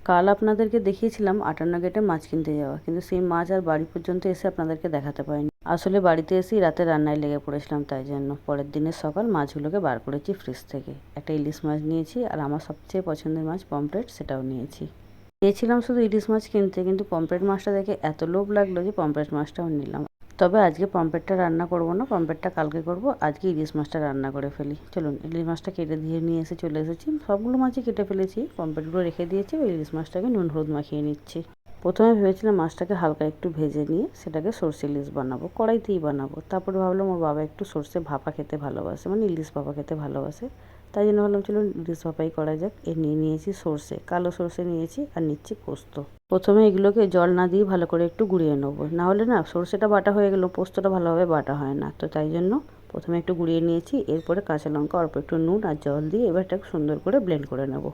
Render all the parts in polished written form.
কাল আপনাদেরকে দেখিয়েছিলাম 58 গেটে মাছ কিনতে যাওয়া, কিন্তু সেই মাছ আর বাড়ি পর্যন্ত এসে আপনাদেরকে দেখাতে পারিনি। আসলে বাড়িতে এসেই রাতে রান্নায় লেগে পড়েছিলাম, তাই জন্য পরের দিনের সকাল মাছগুলোকে বার করেছি ফ্রিজ থেকে। একটা ইলিশ মাছ নিয়েছি, আর আমার সবচেয়ে পছন্দের মাছ পমফ্রেট, সেটাও নিয়েছি। গিয়েছিলাম শুধু ইলিশ মাছ কিনতে, কিন্তু পমফ্রেট মাছটা দেখে এত লোভ লাগলো যে পমফ্রেট মাছটাও নিলাম। তবে আজকে পমফ্রেটটা রান্না করব না, পমফ্রেটটা কালকে করব। আজকে ইলিশ মাছটা রান্না করে ফেলি। চলুন, ইলিশ মাছটা কেটে দিয়ে নিয়ে এসে চলে এসেছি। সবগুলো মাছই কেটে ফেলেছি, পমফ্রেটগুলো রেখে দিয়েছি। ইলিশ মাছটাকে নুন হলুদ মাখিয়ে নিচ্ছি। প্রথমে ভেবেছিলাম মাছটাকে হালকা একটু ভেজে নিয়ে সেটাকে সর্ষে ইলিশ বানাবো, কড়াইতেই বানাবো। তারপরে ভাবলাম ওর বাবা একটু সর্ষে ভাপা খেতে ভালোবাসে, মানে ইলিশ ভাপা খেতে ভালোবাসে। তাই জন্য ভাবলাম চলুন ইলিশ ভাপাই করা যাক। নিয়ে নিয়েছি সর্ষে, কালো সর্ষে নিয়েছি, আর নিচ্ছি পোস্ত। প্রথমে এগুলোকে জল না দিয়ে ভালো করে একটু গুঁড়িয়ে নেবো, না হলে না সর্ষেটা বাটা হয়ে গেলেও পোস্তটা ভালোভাবে বাটা হয় না। তো তাই জন্য প্রথমে একটু গুঁড়িয়ে নিয়েছি। এরপরে কাঁচা লঙ্কা, অল্প একটু নুন আর জল দিয়ে এবার এটাকে সুন্দর করে ব্লেন্ড করে নেব।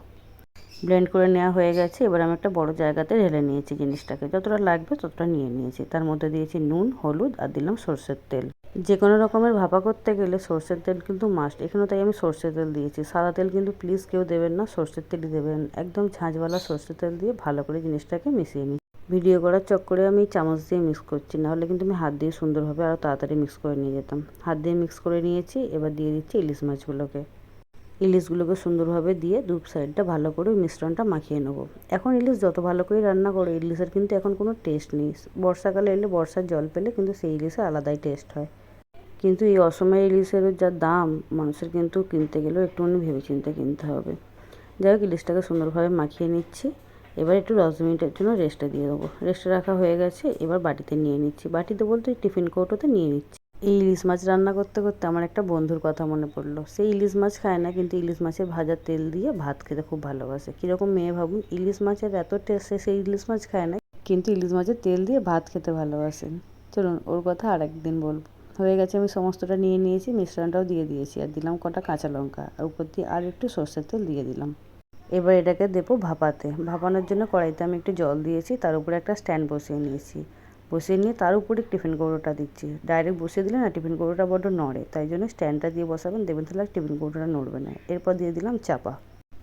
ব্লেন্ড করে নেওয়া হয়ে গেছে। এবার আমি একটা বড় জায়গাতে ঢেলে নিয়েছি জিনিসটাকে, যতটা লাগবে ততটা নিয়ে নিয়েছি। তার মধ্যে দিয়েছি নুন, হলুদ, আর দিলাম সর্ষের তেল। যে কোনো রকমের ভাপা করতে গেলে সর্ষের তেল কিন্তু মাস্ট। এখানে তাই আমি সর্ষের তেল দিয়েছি, সাদা তেল কিন্তু প্লিজ কেউ দেবেন না, সর্ষের তেলই দেবেন। একদম ঝাঁঝওয়ালা সর্ষের তেল দিয়ে ভালো করে জিনিসটাকে মিশিয়ে নিই। ভিডিও করার চক্করে আমি চামচ দিয়ে মিক্স করছি, নাহলে কিন্তু আমি হাত দিয়ে সুন্দরভাবে আরও তাড়াতাড়ি মিক্স করে নিয়ে যেতাম। হাত দিয়ে মিক্স করে নিয়েছি। এবার দিয়ে দিচ্ছি ইলিশ মাছগুলোকে। ইলিশগুলোকে সুন্দরভাবে দিয়ে দু সাইডটা ভালো করে মিশ্রণটা মাখিয়ে নেব। এখন ইলিশ যত ভালো করে রান্না করে, ইলিশের কিন্তু এখন কোনো টেস্ট নেই। বর্ষাকালে এলে বর্ষার জল পেলে কিন্তু সেই ইলিশের আলাদাই টেস্ট হয়। কিন্তু এই অসময়ে ইলিশের যা দাম, মানুষের কিন্তু কিনতে গেলেও একটুখানি ভেবেচিন্তে কিনতে হবে। যাই হোক, ইলিশটাকে সুন্দরভাবে মাখিয়ে নিচ্ছি। এবার একটু 10 মিনিটের জন্য রেস্টে দিয়ে দেবো। রেস্টে রাখা হয়ে গেছে। এবার বাটিতে নিয়ে নিচ্ছি, বাটিতে বলতে টিফিন কৌটোতে নিয়ে নিচ্ছি। এই ইলিশ মাছ রান্না করতে করতে আমার একটা বন্ধুর কথা মনে পড়লো। সেই ইলিশ মাছ খায় না, কিন্তু ইলিশ মাছের ভাজা তেল দিয়ে ভাত খেতে খুব ভালোবাসে। কীরকম মেয়ে ভাবুন, ইলিশ মাছের এত টেস্ট, সেই ইলিশ মাছ খায় না, কিন্তু ইলিশ মাছের তেল দিয়ে ভাত খেতে ভালোবাসেন। চলুন ওর কথা আর একদিন বলবো। হয়ে গেছে, আমি সমস্তটা নিয়ে নিয়েছি, মিশ্রণটাও দিয়ে দিয়েছি, আর দিলাম কটা কাঁচা লঙ্কা, আর উপর দিয়ে আর একটু সর্ষের তেল দিয়ে দিলাম। এবার এটাকে দেবো ভাপাতে। ভাপানোর জন্য কড়াইতে আমি একটু জল দিয়েছি, তার উপরে একটা স্ট্যান্ড বসিয়ে নিয়েছি। বসিয়ে নিয়ে তার উপরে টিফিন কৌটোটা দিচ্ছি। ডাইরেক্ট বসিয়ে দিলে না টিফিন কৌটোটা বড্ড নড়ে, তাই জন্য স্ট্যান্ডটা দিয়ে বসাবেন, দেখবেন তাহলে টিফিন কৌটোটা নড়বে না। এরপর দিয়ে দিলাম চাপা।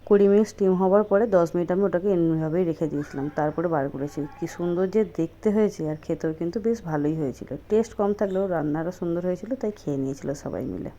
20 মিনিট স্টিম হওয়ার পরে 10 মিনিট আমি ওটাকে এমনিভাবেই রেখে দিয়েছিলাম, তারপরে বার করেছি। কি সুন্দর যে দেখতে হয়েছে, আর খেতেও কিন্তু বেশ ভালোই হয়েছিল। টেস্ট কম থাকলেও রান্নাটা সুন্দর হয়েছিল, তাই খেয়ে নিয়েছিল সবাই মিলে।